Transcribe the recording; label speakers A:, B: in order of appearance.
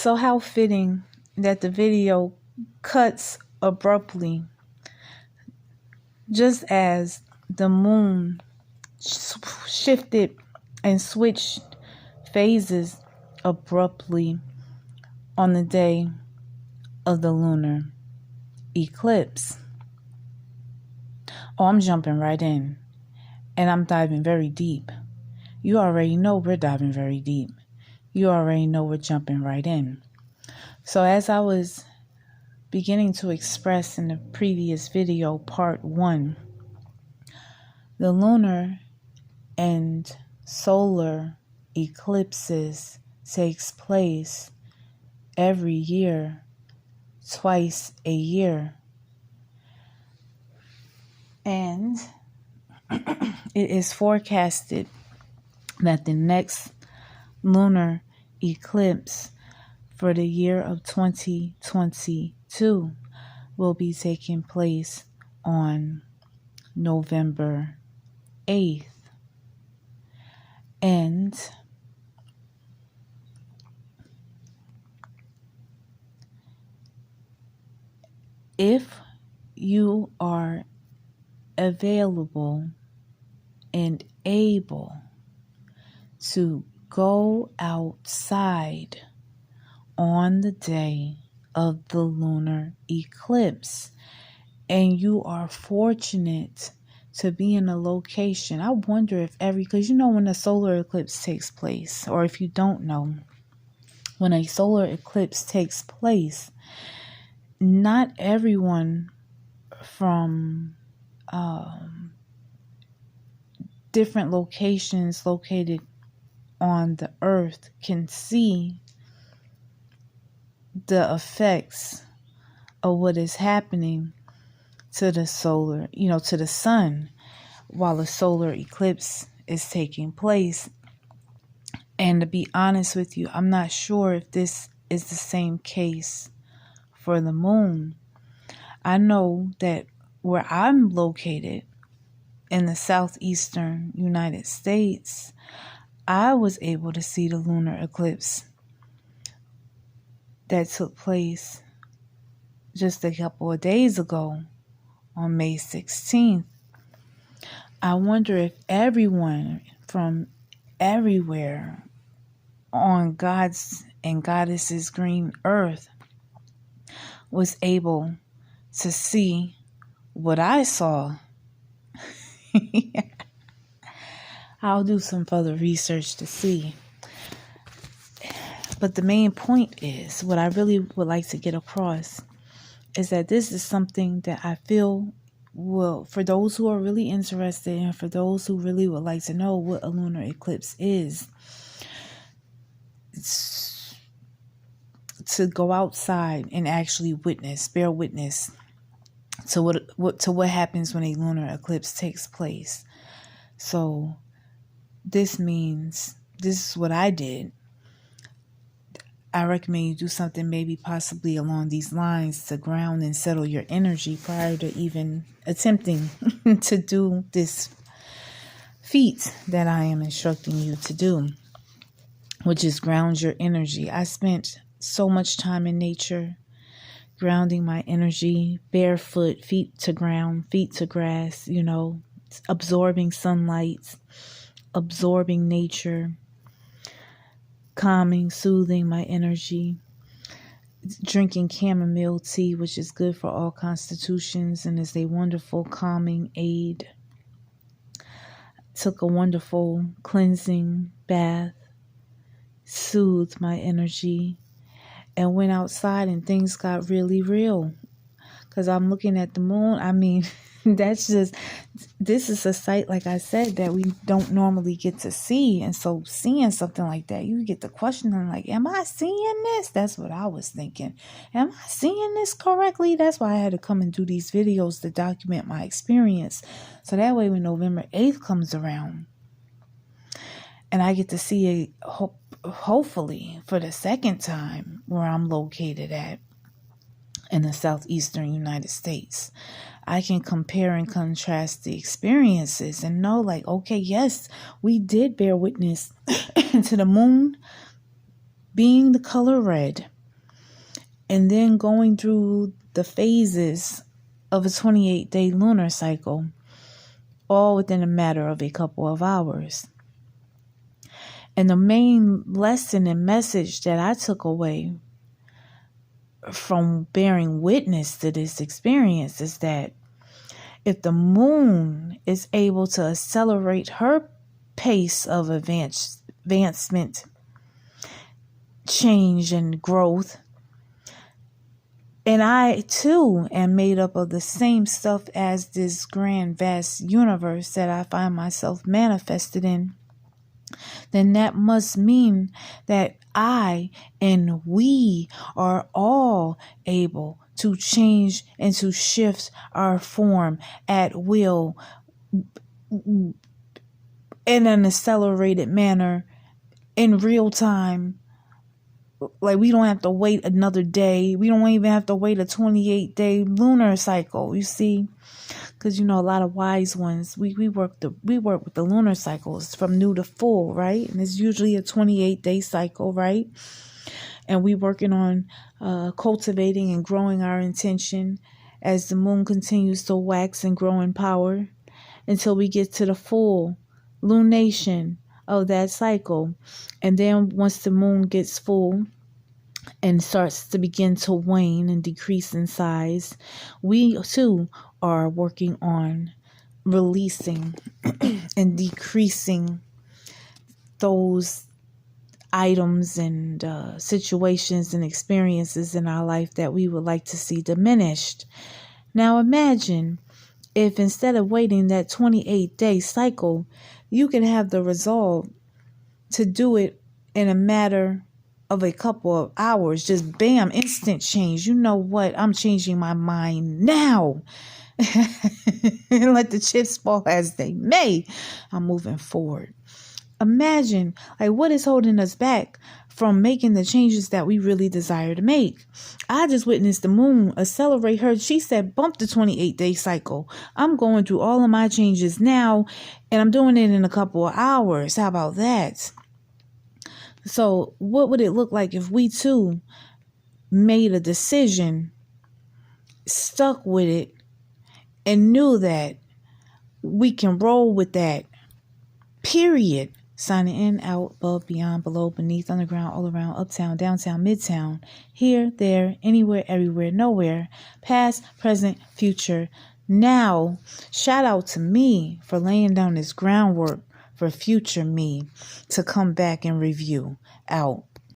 A: So how fitting that the video cuts abruptly, just as the moon shifted and switched phases abruptly on the day of the lunar eclipse. Oh, I'm jumping right in, and I'm diving very deep. You already know we're diving very deep. You already know we're jumping right in. So as I was beginning to express in the previous video, part 1, the lunar and solar eclipses takes place every year, twice a year. And it is forecasted that the next lunar eclipse for the year of 2022 will be taking place on November 8th. And if you are available and able to go outside on the day of the lunar eclipse, and you are fortunate to be in a location. I wonder if because you know when a solar eclipse takes place, or if you don't know, when a solar eclipse takes place, not everyone from different locations located on the earth can see the effects of what is happening to the solar, to the sun, while a solar eclipse is taking place. And to be honest with you, I'm not sure if this is the same case for the moon. I know that where I'm located in the southeastern United States, I was able to see the lunar eclipse that took place just a couple of days ago on May 16th. I wonder if everyone from everywhere on God's and Goddess's green earth was able to see what I saw. I'll do some further research to see. But the main point is, what I really would like to get across is that this is something that I feel will, for those who are really interested and for those who really would like to know what a lunar eclipse is, to go outside and actually bear witness to what happens when a lunar eclipse takes place. So this is what I did. I recommend you do something maybe possibly along these lines to ground and settle your energy prior to even attempting to do this feat that I am instructing you to do, which is ground your energy. I spent so much time in nature, grounding my energy, barefoot, feet to ground, feet to grass, absorbing sunlight, absorbing nature, calming, soothing my energy, drinking chamomile tea, which is good for all constitutions and is a wonderful calming aid. Took a wonderful cleansing bath, soothed my energy, and went outside, and things got really real. Because I'm looking at the moon. I mean, this is a sight, like I said, that we don't normally get to see. And so seeing something like that, you get the question, like, am I seeing this? That's what I was thinking. Am I seeing this correctly? That's why I had to come and do these videos to document my experience. So that way when November 8th comes around and I get to see hopefully for the second time where I'm located at in the southeastern United States, I can compare and contrast the experiences and know, like, okay, yes, we did bear witness to the moon being the color red and then going through the phases of a 28-day lunar cycle, all within a matter of a couple of hours. And the main lesson and message that I took away from bearing witness to this experience is that if the moon is able to accelerate her pace of advancement, change, and growth, and I too am made up of the same stuff as this grand vast universe that I find myself manifested in, then that must mean that I and we are all able to change and to shift our form at will in an accelerated manner in real time. Like, we don't have to wait another day. We don't even have to wait a 28-day lunar cycle, you see? Because, a lot of wise ones, we work with the lunar cycles from new to full, right? And it's usually a 28-day cycle, right? And we working on cultivating and growing our intention as the moon continues to wax and grow in power until we get to the full lunation of that cycle. And then once the moon gets full and starts to begin to wane and decrease in size, we too are working on releasing and decreasing those items and situations and experiences in our life that we would like to see diminished. Now imagine if instead of waiting that 28-day cycle, you can have the resolve to do it in a matter of a couple of hours. Just bam, instant change. You know what? I'm changing my mind now. And let the chips fall as they may. I'm moving forward. Imagine, what is holding us back from making the changes that we really desire to make? I just witnessed the moon accelerate her. She said, bump the 28-day cycle. I'm going through all of my changes now, and I'm doing it in a couple of hours. How about that? So what would it look like if we too made a decision, stuck with it, and knew that we can roll with that, period? Signing in, out, above, beyond, below, beneath, underground, all around, uptown, downtown, midtown, here, there, anywhere, everywhere, nowhere, past, present, future, now. Shout out to me for laying down this groundwork for future me to come back and review. Out.